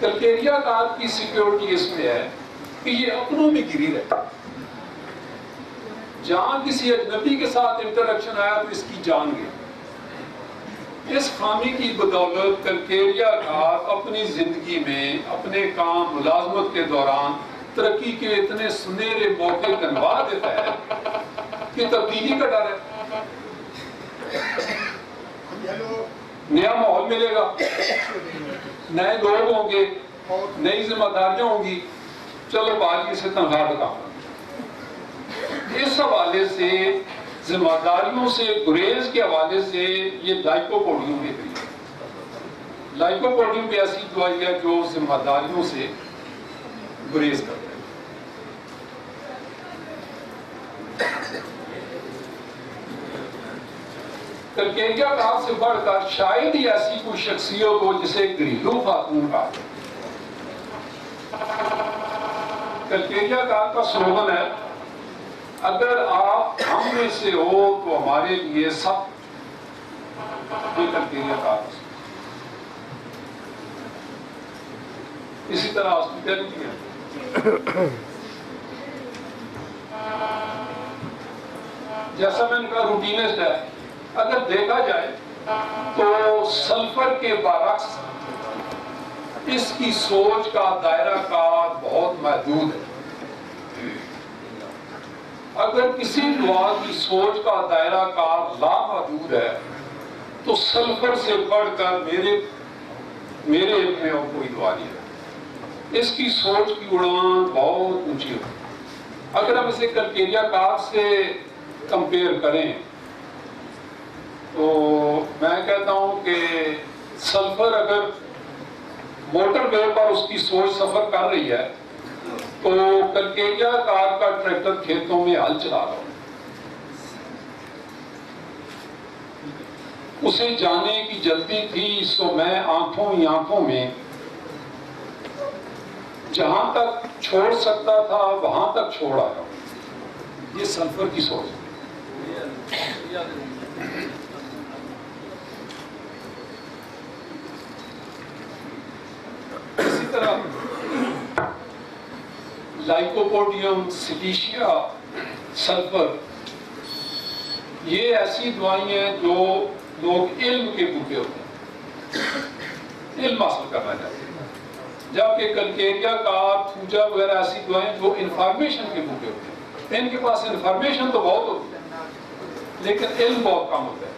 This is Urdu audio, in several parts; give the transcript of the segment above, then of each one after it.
کلکیریا کار کی سیکیورٹی اس میں ہے کہ یہ اپنوں میں گری رہتا ہے. جہاں کسی اجنبی کے ساتھ انٹریکشن آیا تو اس کی جان گئی. اس خامی کی بدولت کلکیریا کار اپنی زندگی میں اپنے کام ملازمت کے دوران ترقی کے اتنے سنہرے موقع گنوا دیتا ہے کہ تبدیلی کا ڈر ہے. نیا ماحول ملے گا، نئے لوگ ہوں گے، نئی ذمہ داریاں ہوں گی، چلو باقی سے تنخواہ کا کام. اس حوالے سے ذمہ داریوں سے گریز کے حوالے سے یہ لائکوپوڈیم میں گئی. لائکوپوڈیم بھی ایسی دوائی ہے جو ذمہ داریوں سے گریز کرتا ہے. کلکیریا کار سے بڑھ کر شاید ہی ایسی کوئی شخصیت ہو جسے گھریلو خاتون کہا. کلکیریا کار کا سلوگن ہے، اگر آپ ہم میں سے ہو تو ہمارے لیے سب. یہ کلکیریا کار. اسی طرح ہاسپٹلٹی ہے. جیسا میں نے کہا روٹینسٹ ہے. اگر دیکھا جائے تو سلفر کے برعکس اس کی سوچ کا دائرہ کار بہت محدود ہے. اگر کسی دعا کی سوچ کا دائرہ کار لامحدود ہے تو سلفر سے بڑھ کر میرے علم میں اور کوئی دعا نہیں ہے. اس کی سوچ کی اڑان بہت اونچی ہے. اگر ہم اسے کلکیریا کار سے کمپیئر کریں تو میں کہتا ہوں کہ سلفر اگر موٹر وے پر اس کی سوچ سفر کر رہی ہے تو کلکیریا کار کا ٹریکٹر کھیتوں میں ہل چلا رہا. اسے جانے کی جلدی تھی سو میں آنکھوں ہی آنکھوں میں جہاں تک چھوڑ سکتا تھا وہاں تک چھوڑ آیا. یہ سلفر کی سوچ ہے. اسی طرح لائکوپوڈیم، سلیشیا، سلفر، یہ ایسی دوائیں ہیں جو لوگ علم کے بھوکے ہوتے ہیں، علم حاصل کرنا چاہتے ہیں. جبکہ کلکیریا کار، تھوجا وغیرہ ایسی دوائیں جو انفارمیشن کے بھوکے ہوتے ہیں. ان کے پاس انفارمیشن تو بہت ہوتی ہے لیکن علم بہت کم ہوتا ہے.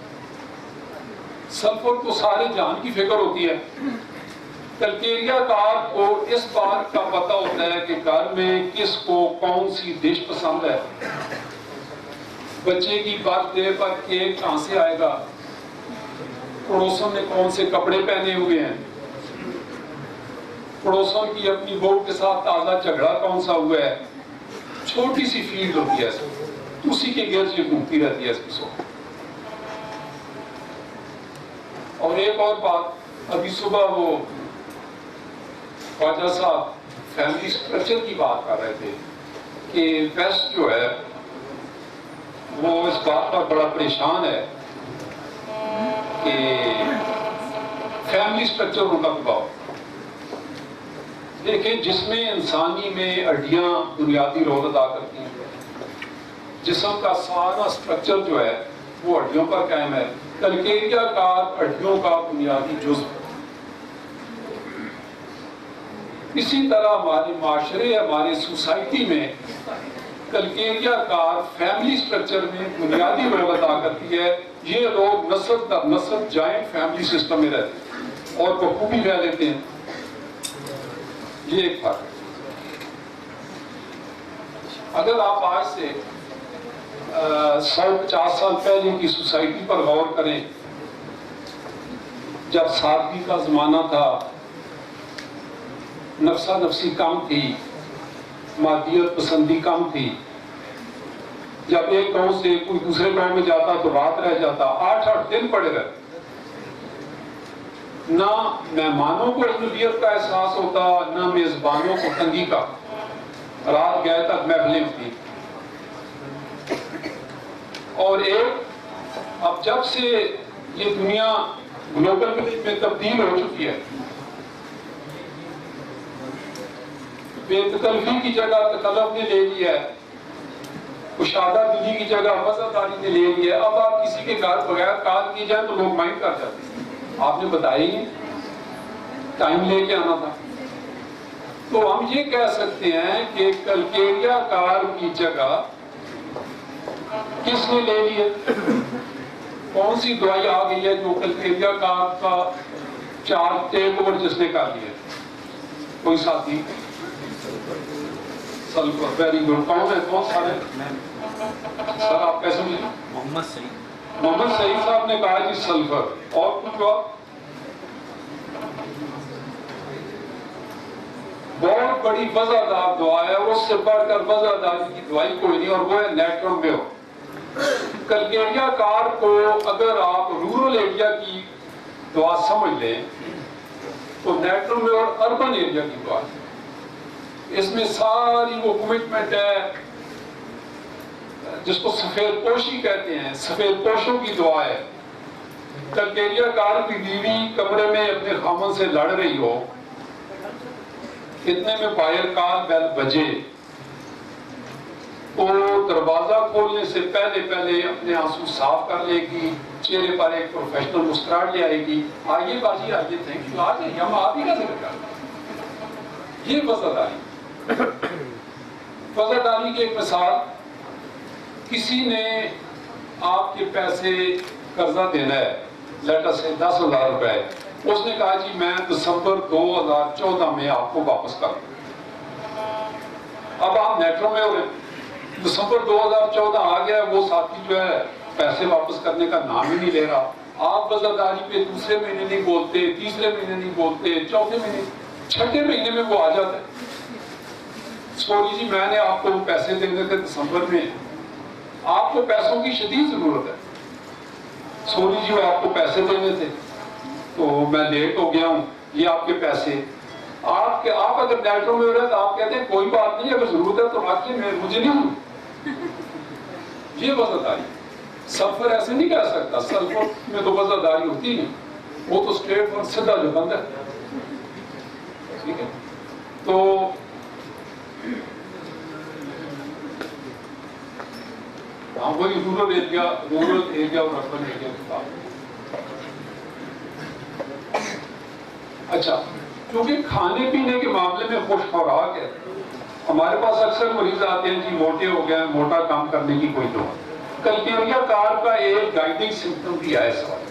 سلفر کو سارے جہان کی فکر ہوتی ہے. کلکیریا کار کو اس بات کا پتہ ہوتا ہے کہ گھر میں کس کو کون سی ڈش پسند ہے، بچے کی برتھ ڈے پر کیک کہاں سے آئے گا، پڑوسوں نے کون سے کپڑے پہنے ہوئے ہیں، پڑوسوں کی اپنی بہو کے ساتھ تازہ جھگڑا کون سا ہوا ہے. چھوٹی سی فیلڈ ہوتی ہے اسی کے گرد یہ گھومتی رہتی ہے اس کی سوچ. اور ایک اور بات، ابھی صبح وہ خواجہ صاحب فیملی اسٹرکچر کی بات کر رہے تھے کہ ویسٹ جو ہے وہ اس بات پر بڑا پریشان ہے کہ فیملی اسٹرکچر ان کا دباؤ. دیکھیں جس میں انسانی میں ہڈیاں بنیادی رول ادا کرتی ہیں، جسم کا سارا اسٹرکچر جو ہے وہ ہڈیوں پر قائم ہے. کلکیریا کار ہڈیوں کا بنیادی جزو. اسی طرح ہمارے معاشرے، ہمارے سوسائٹی میں کلکیریا کار فیملی سٹرکچر میں بنیادی رول ادا کرتی ہے. یہ لوگ نسل در نسل جوائنٹ فیملی سسٹم میں رہتے ہیں اور بخوبی رہ لیتے ہیں. یہ ایک فرق ہے. اگر آپ آج سے 150 سال پہلے کی سوسائٹی پر غور کریں، جب سادگی کا زمانہ تھا، نفسا نفسی کم تھی، مادیت پسندی کم تھی، جب ایک گاؤں سے کوئی دوسرے گاؤں میں جاتا تو رات رہ جاتا، 8 دن پڑے رہتے. نہ مہمانوں کو اجنبیت کا احساس ہوتا، نہ میزبانوں کو تنگی کا. رات گئے تک محفلیں ہوتی. اور ایک اب جب سے یہ دنیا گلوبل ولیج میں تبدیل ہو چکی ہے بے تکلفی کی جگہ تکلف نے لے لیا ہے، کشادہ دلی کی جگہ وفاداری نے لے لیا ہے۔ اب آپ کسی کے گھر بغیر کال کی جائے تو لوگ مائنڈ کر جاتے ہیں، آپ نے بتایا ہی نہیں، ٹائم لے کے آنا تھا۔ تو ہم یہ کہہ سکتے ہیں کہ کلکیریا کار کی جگہ کس نے لے لی ہے؟ کون سی دوائی آ گئی ہے جو کلکیریا کار کا چارج ٹیک اوور جس نے کر لیا؟ کوئی ساتھی؟ Sulphur, very good. کون ہے؟ کون سارے؟ سر آپ کیسے ملے؟ محمد سعید صاحب نے کہا جی سلفر، اور کچھ اور؟ بہت بڑی وضاحت دعا ہے، اور اس سے بڑھ کر وضاحت کی دوائی کوئی نہیں، اور وہ ہے نیٹرم میو۔ کلکیریا کار کو اگر آپ رورل ایریا کی دعا سمجھ لیں تو نیٹرم میو اور اربن ایریا کی دعا ہے۔ اس میں ساری وہ کمٹمنٹ ہے جس کو سفید پوشی کہتے ہیں، سفید پوشوں کی دعا ہے۔ کلکیریا کار کی بیوی کمرے میں اپنے خامن سے لڑ رہی ہو، اتنے میں باہر کال بیل بجے، تو دروازہ کھولنے سے پہلے اپنے آنسو صاف کر لے گی، چہرے پر ایک پروفیشنل مسکراہٹ لے آئے گی، آئیے باجی آئیے، تھینک یو، آ جائیے، ہم آپ ہی کا ذکر کرتے ہیں۔ یہ وفاداری۔ وفاداری کی ایک مثال، کسی نے آپ کے پیسے قرضہ دینا ہے، لیٹر سے 10,000 روپے، اس نے کہا جی میں دسمبر 2014 میں آپ کو واپس کر دوں۔ اب آپ نیٹرو میں ہو رہے، دسمبر 2014 آ گیا، وہ ساتھی جو ہے پیسے واپس کرنے کا نام ہی نہیں لے رہا، آپ وفاداری پہ دوسرے مہینے نہیں بولتے، تیسرے مہینے نہیں بولتے، چوتھے مہینے، چھٹے مہینے میں وہ آ جاتا ہے، سوری جی میں نے آپ کو پیسے دینے تھے دسمبر میں، آپ کو پیسوں کی شدید ضرورت ہے، سوری جی آپ کو پیسے دینے تھے تو میں لیٹ ہو گیا ہوں، یہ آپ کے پیسے۔ آپ اگر نیٹرو میں ہو رہے تو آپ کہتے ہیں کوئی بات نہیں، اگر ضرورت ہے تو رکھیے، مجھے نہیں ہوں۔ یہ وفاداری۔ سلفر ایسے نہیں کہہ سکتا، سلفر میں تو وفاداری ہوتی نہیں، وہ تو اسٹریٹ اور سیدھا جو بند ہے، ٹھیک ہے؟ تو ہاں وہی رورل ایریا اور اربن ایریا کی بات۔ اچھا، کیونکہ کھانے پینے کے معاملے میں خوش خوراک ہے، ہمارے پاس اکثر مریض آتے ہیں جی موٹے ہو گئے ہیں، موٹا کام کرنے کی کوئی دعا۔ کلکیریا کار کا ایک گائیڈنگ سمپٹم بھی ہے اس وقت۔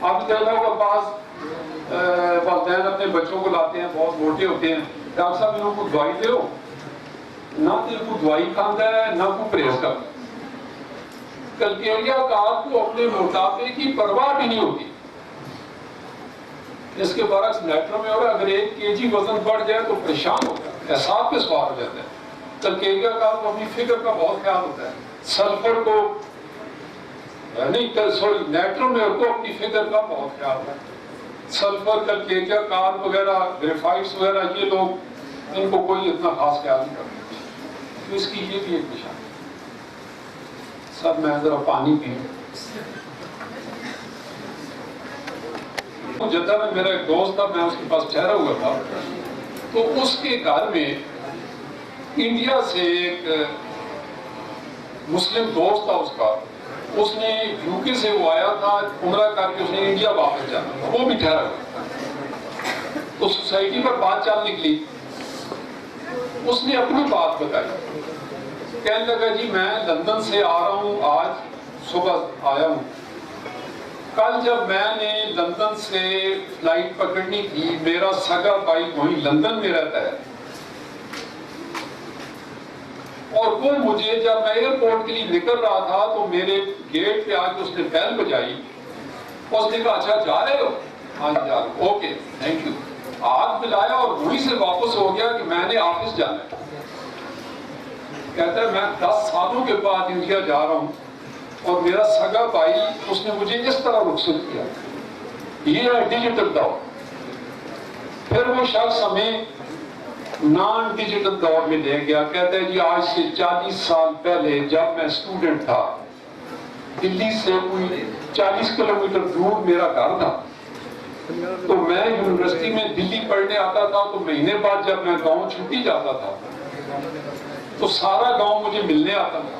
آپ دیکھا ہوگا بعض والدین اپنے بچوں کو لاتے ہیں، بہت موٹے ہوتے ہیں، ڈاکٹر صاحب انہوں کو دوائی دے ہو، نہ تو کو دوائی کھانا ہے نہ کو پرہیز کرنا۔ کلکیریا کار کو اپنے موٹاپے کی پرواہ بھی نہیں ہوتی، اس کے برعکس نیٹرو میں ہو رہا ہے، اگر 1 kg وزن بڑھ جائے تو پریشان ہوتا ہے، احساس پہ سوار ہو جاتا ہے۔ کلکیریا کار کو اپنی فکر کا بہت خیال ہوتا ہے، سلفر کو نہیں، سوری نیٹرو میں کو اپنی فکر کا بہت خیال ہوتا ہے۔ سلفر، کلکیریا کار وغیرہ، گریفائٹس وغیرہ، یہ لوگ ان کو کوئی اتنا خاص خیال نہیں کرتا، تو اس کی یہ بھی ایک نشان ہے۔ سب میں ذرا پانی پیوں۔ جدہ میں میرا ایک دوست تھا، میں اس کے پاس ٹھہرا ہوا تھا، تو اس کے گھر میں انڈیا سے ایک مسلم دوست تھا اس نے یو کے سے وہ آیا تھا عمرہ کر کے، اس نے انڈیا واپس جانا، وہ بھی ٹھہرا ہوا تو سوسائٹی پر بات چل نکلی، اس نے اپنی بات بتائی، کہنے لگا جی میں لندن سے آ رہا ہوں، آج صبح آیا ہوں، کل جب میں نے لندن سے فلائٹ پکڑنی تھی، میرا سگا بھائی وہیں لندن میں رہتا ہے، اور وہ مجھے جب میں ایئرپورٹ کے لیے نکل رہا تھا تو میرے گیٹ پہ آ کے اس نے بیل بجائی، اس نے کہا اچھا جا رہے ہو؟ ہاں جی جا رہے ہو، اوکے تھینک یو، ہاتھ ملایا اور وہیں سے واپس ہو گیا کہ میں نے آفس جانا ہے۔ کہتا ہے میں 10 سالوں کے بعد انڈیا جا رہا ہوں اور میرا سگا بھائی اس نے مجھے اس طرح رخصت کیا، یہ ہے ڈیجیٹل دور۔ پھر وہ شخص ہمیں نان ڈیجیٹل دور میں لے گیا، کہتا ہے جی آج سے 40 سال پہلے جب میں اسٹوڈنٹ تھا، دلی سے کوئی 40 کلومیٹر دور میرا گھر تھا، تو میں یونیورسٹی میں دلی پڑھنے آتا تھا تو مہینے بعد جب میں گاؤں چھٹی جاتا تھا تو سارا گاؤں مجھے ملنے آتا تھا.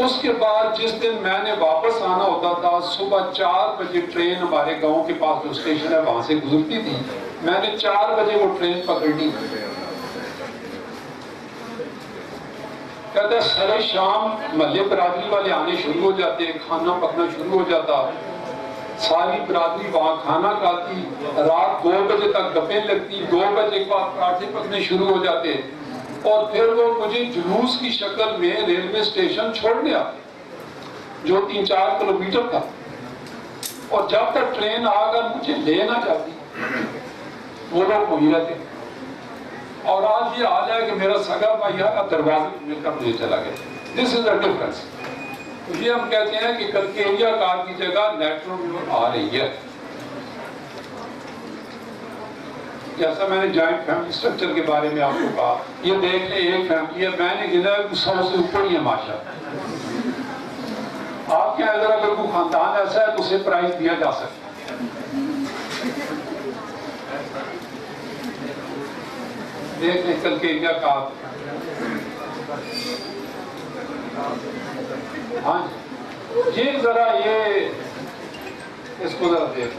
اس کے بعد جس دن میں نے واپس آنا ہوتا تھا صبح 4 بجے ٹرین ہمارے گاؤں کے پاس جو اسٹیشن ہے وہاں سے گزرتی تھی, میں نے 4 بجے وہ ٹرین پکڑنی. کہتا ہے سارے شام محلے برادری والے آنے شروع ہو جاتے, کھانا پکنا شروع ہو جاتا, ساری برادری وہاں کھانا کھاتی, رات 2 بجے تک گپیں لگتی, 2 بجے کے بعد پراٹھے پکنے شروع ہو جاتے, اور پھر وہ مجھے جلوس کی شکل میں ریلوے اسٹیشن چھوڑنے آتے جو 3-4 کلومیٹر تھا, اور جب تک ٹرین آ کر مجھے لے نہ جاتی وہ لوگ وہیں رہتے. اور آج یہ حال ہے کہ میرا سگا بھائی دروازے مل کر مجھے چلا گیا. دس از اے ڈفرنس. تو یہ ہم کہتے ہیں کہ کلکیریا کار کی جگہ نیٹرو میور آ رہی ہے. جیسا میں نے جوائنٹ فیملی سٹرکچر کے بارے میں آپ کو کہا, یہ دیکھ لیں ایک فیملی ہے, میں نے گنا 100 سے اوپر ہی ہے ماشاء. آپ کے اگر کوئی خاندان ایسا ہے تو اسے پرائز دیا جا سکتا ہے. دیکھ لیں کلکیریا کار. ہاں یہ ذرا یہ اس کو ذرا دیکھ.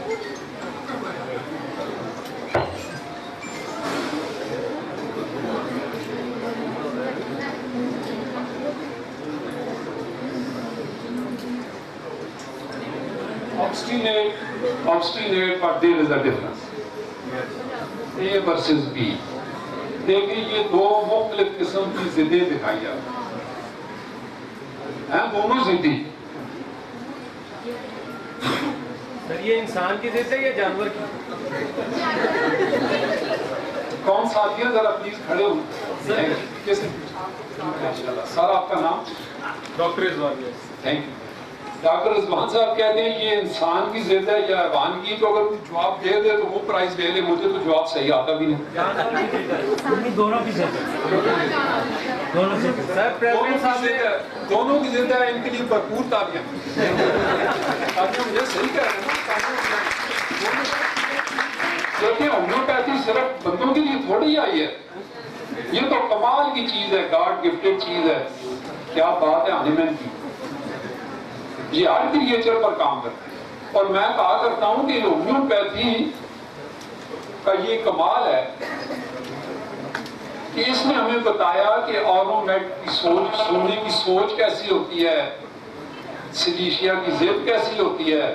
obstinate but there is a difference. A versus B. دیکھیں یہ 2 مختلف قسم کی ضدیں دکھائی جاتی ہیں, دونوں ضدی. سر یہ انسان کی ضد ہے یا جانور کی؟ کون ساتھی ہیں ذرا پلیز کھڑے ہوں. سر آپ کا نام؟ Doctor Rizwan. Thank you. Doctor Rizwan صاحب کہتے ہیں یہ انسان کی ضد ہے یا حیوان کی, تو اگر کوئی جواب دے دے تو وہ پرائز لے لے, مجھے تو جواب صحیح آتا بھی نہیں. دونوں کی ضد ہے. دونوں کی ضد ہے. ان کے لیے بھرپور تالیاں. مجھے صحیح کہہ رہے ہیں. دیکھیں ہومیوپیتھی صرف بندوں کے لیے تھوڑی آئی ہے, یہ تو کمال کی چیز ہے, گاڈ گفٹڈ چیز ہے. کیا بات ہے اینیمل کی, یہ ہر کریچر پر کام کرتا ہے. اور میں کہا کرتا ہوں کہ ہومیوپیتھی کا یہ کمال ہے کہ اس نے ہمیں بتایا کہ آرومیٹ کی سوچ, سونے کی سوچ کیسی ہوتی ہے, سلیشیا کی ضد کیسی ہوتی ہے,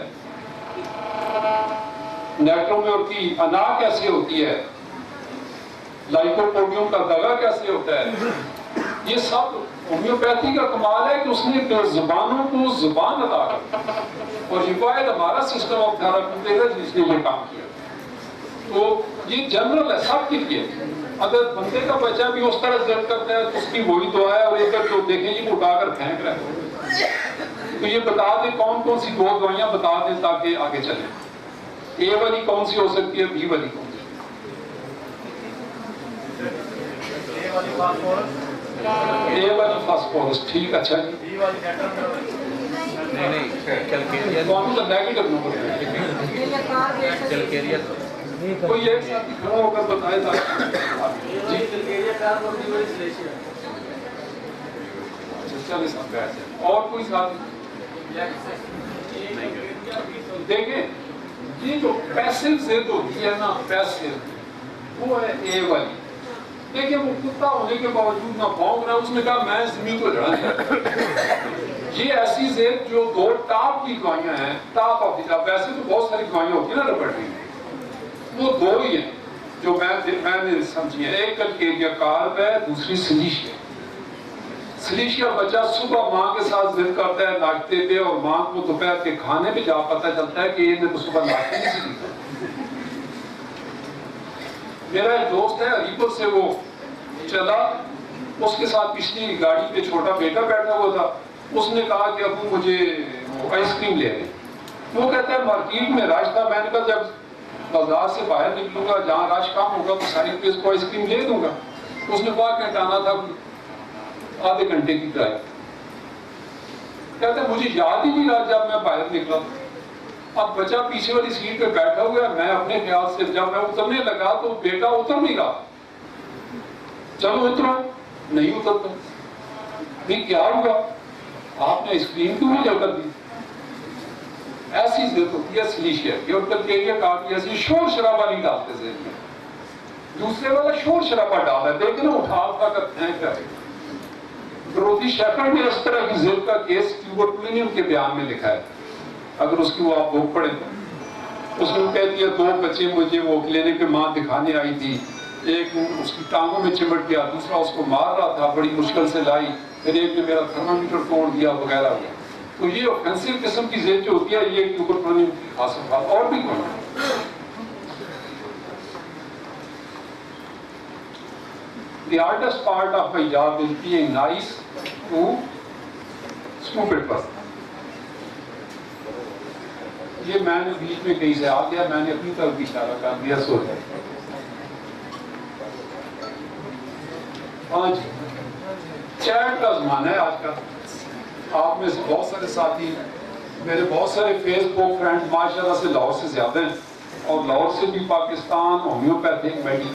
نیٹرومیور کی انا کیسی ہوتی ہے, لائکوپوڈیم کا دگا کیسے ہوتا ہے. یہ سب ہومیوپیتھی کا کمال ہے کہ اس نے زبانوں کو زبان عطا کر, اور یہ واحد ہمارا سسٹم آف تھراپی ہے جس نے یہ کام کیا. تو یہ جنرل ہے سب کے لیے. اگر بندے کا بچہ بھی اس طرح ضد کرتا ہے تو اس کی وہی دعا ہے, اور ایک جو دیکھیں یہ اٹھا کر پھینک رہا ہے. تو یہ بتا دیں کون کون سی 2 دوائیاں بتا دیں تاکہ آگے چلیں. اے والی کون سی ہو سکتی ہے, بی والی کون سی؟ اے والی فاسفورس. ٹھیک, اچھا جی. کون سا نیگیٹو نمبر ہے؟ کوئی ایک ساتھی کھڑا ہو کر بتائے تھا. اور کوئی ساتھی؟ دیکھیں یہ جو پیسو ضد ہوتی ہے نا, پیسو, وہ ہے اے والی. دیکھیں وہ کتا ہونے کے باوجود نہ بھونک رہا, اس نے کہا میں زمین کو جڑا چاہتا. یہ ایسی ضد جو 2 ٹاپ کی دوائیاں ہیں, ٹاپ آف دی ٹاپ. ویسے تو بہت ساری دوائیاں ہوتی ہیں نا ریپرٹری میں, وہ 2 ہی ہیں جو میں نے سمجھی ہیں. ایک کلکیریا کارپ ہے, دوسری سلیشیا. سلیشیا بچہ صبح ماں کے ساتھ ضد کرتا ہے ناشتے پہ, اور ماں کو دوپہر کے کھانے پہ جا پتہ چلتا ہے کہ یہ نے تو صبح ناشتے نہیں سیکھا. میرا ایک دوست ہے ہری پور سے, وہ چلا, اس کے ساتھ پچھلی گاڑی پہ چھوٹا بیٹا بیٹھا ہوا تھا. اس نے کہا کہ ابو مجھے آئس کریم لے دیں. وہ کہتا ہے مارکیٹ میں رش تھا. میں نے کہا جب بازار سے باہر نکلوں گا جہاں رش کم ہوگا تو ساری پیس کو آئس کریم لے دوں گا. اس نے کہا کہ ہٹانا تھا آدھے گھنٹے کی ڈرائیو. کہتا ہے مجھے یاد ہی نہیں رہا جب میں باہر نکلا. اب بچہ پیچھے والی سیٹ پہ بیٹھا ہوا ہے، میں اپنے خیال سے جب میں اترنے لگا تو بیٹا اتر نہیں رہا، چلو اترو، نہیں اترتا، نہیں کیا ہوا، آپ نے اسکرین کیوں نہیں کر دی؟ ایسی ضد ہوتی ہے سلیشیا کی، اور کلکیریا کہا کہ ایسی شور شرابہ نہیں ڈالتے ذہن میں، دوسرے والا شور شرابہ ڈالا ہے، دیکھیں نا اٹھا کر پھینک رہے۔ ڈروتھی شیفرڈ نے اس طرح کی ضد کا کیس ٹیوبر پلینیم کے بیان میں لکھا ہے، اگر اس کی وہ آپ بک پڑھیں تو اس میں کہتی ہے 2 بچے مجھے وہ کلینک پہ ماں دکھانے آئی تھی، ایک اس کی ٹانگوں میں چمٹ گیا، دوسرا اس کو مار رہا تھا، بڑی مشکل سے لائی، پھر ایک نے میرا تھرمامیٹر توڑ دیا وغیرہ وغیرہ۔ تو یہ اوفینسو قسم کی ضد جو ہوتی ہے یہ ٹیوبر پلینیم کی خاص بات، اور بھی کون ہے؟ The hardest part of my job is being nice to stupid person. یہ میں نے بیچ میں کہیں سے آ گیا، میں نے اپنی طرف اشارہ کر دیا، سو جائے۔ ہاں جی، چیٹ کا زمانہ ہے آج کا، آپ میں سے بہت سارے ساتھی، میرے بہت سارے فیس بک فرینڈ ماشاءاللہ سے لاہور سے زیادہ ہیں، اور لاہور سے بھی پاکستان ہومیوپیتھک میڈیکل